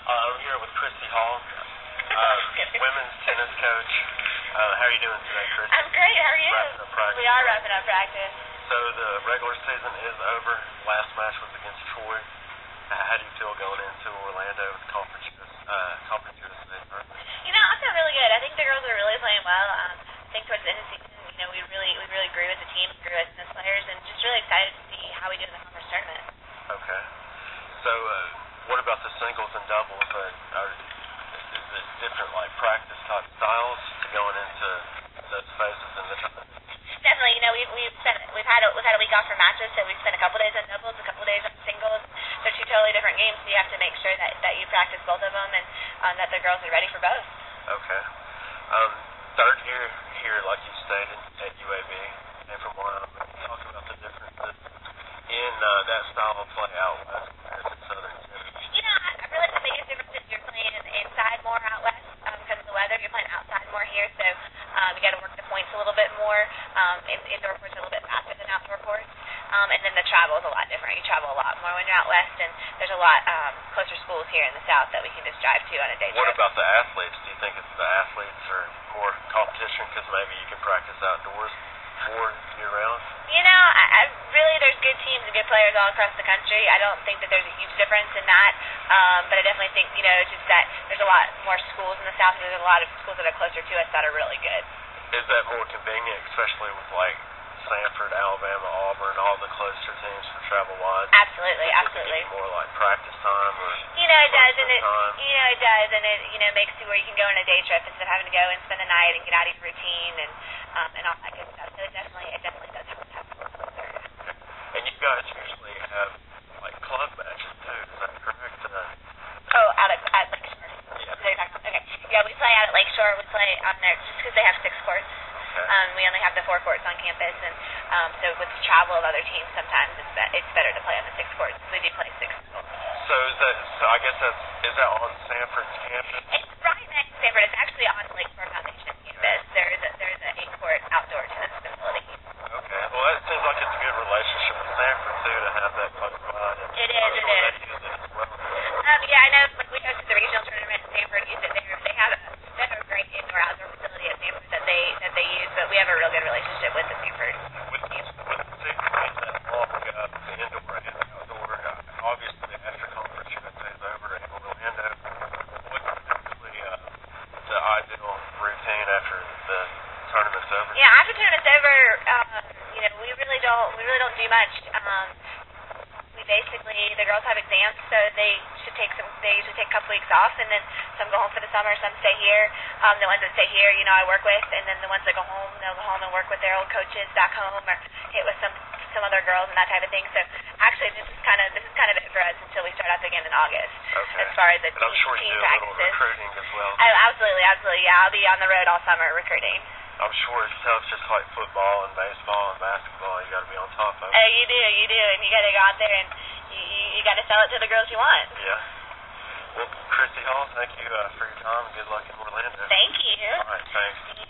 I'm here with Krissy Hall, women's tennis coach. How are you doing today, Krissy? I'm great. How are you? Wrapping up practice. We are wrapping up practice. So the regular season is over. Last match was against Troy. How do you feel going into Orlando with Conference USA? I feel really good. I think the girls are really playing well. I think towards the end of the season, we really grew as a team, grew as tennis players, and just really excited to see how we do in the conference tournament. Okay. So what about the singles and doubles? Is it different, like practice type styles to going into those phases in the tournament? Definitely. We've had a week off for matches, so we've spent a couple days on doubles, a couple days on singles. They're two totally different games, so you have to make sure that you practice both of them and that the girls are ready for both. Okay. Third year here, like you stated, at UAB, and from what I'm talking about the differences in that style of play out west compared to southern tennis. I really the biggest difference is you're playing inside more out west because of the weather. You're playing outside more here, so you got to work the points a little bit more. Indoor courts are a little bit faster than outdoor courts. And then the travel is a lot different. You travel a lot more when you're out west, and there's a lot closer schools here in the south that we can just drive to on a day trip. What about the athletes? Do you think it's the athletes or more competition because maybe you can practice outdoors more year-round? I really, there's good teams and good players all across the country. I don't think that there's a huge difference in that, but I definitely think, it's just that there's a lot more schools in the south, and there's a lot of schools that are closer to us that are really good. Is that more convenient, especially with, Sanford, Alabama, Auburn, all the closer teams for travel-wise? Absolutely. Does it give you more practice time or it does, and time? it does, and it makes it where you can go on a day trip instead of having to go and spend the night and get out of your routine and all that good stuff. So it definitely does help to have more closer. And you guys usually have club matches too, is that correct? Out at Lakeshore. Yeah. Okay. Yeah, we play out at Lakeshore. We play on there just because they have 6 courts. Okay. We only have the 4 courts on campus, and so with the travel of other teams, sometimes it's better to play on the 6 courts. We do play 6. So I guess is that on Sanford's campus? It's right next to Sanford. It's actually on Lakeshore Foundation campus. There's an 8-court outdoor tennis facility. Okay. Well, that seems like it's a good relationship with Sanford too to have that close by. It is. They use it as well. Yeah, I know. We hosted the regional tournament in Sanford. Used it there. They have a great indoor-outdoor facility at Sanford that they use, but we have a real good relationship with the Sanford team. With the Sanford that long, the indoor and outdoor, obviously after Conference USA is over in Orlando, what's typically the ideal routine after the tournament's over? Yeah, after the tournament's over, we really don't do much. The girls have exams, so they usually take a couple weeks off, and then some go home for the summer, some stay here. The ones that stay here, I work with, and then the ones that go home, they'll go home and work with their old coaches back home, or hit with some other girls and that type of thing. So actually, this is kind of it for us until we start up again in August. Okay. As far as the but I'm sure team you do practices. A little recruiting as well. Oh, absolutely. Yeah, I'll be on the road all summer recruiting. I'm sure it's tough, just like football and baseball and basketball. You got to be on top of it. Oh, you do, and you got to go out there and you got to sell it to the girls you want. Yeah. Well, Krissy Hall, thank you for your time. Good luck in Orlando. Thank you. All right, thanks.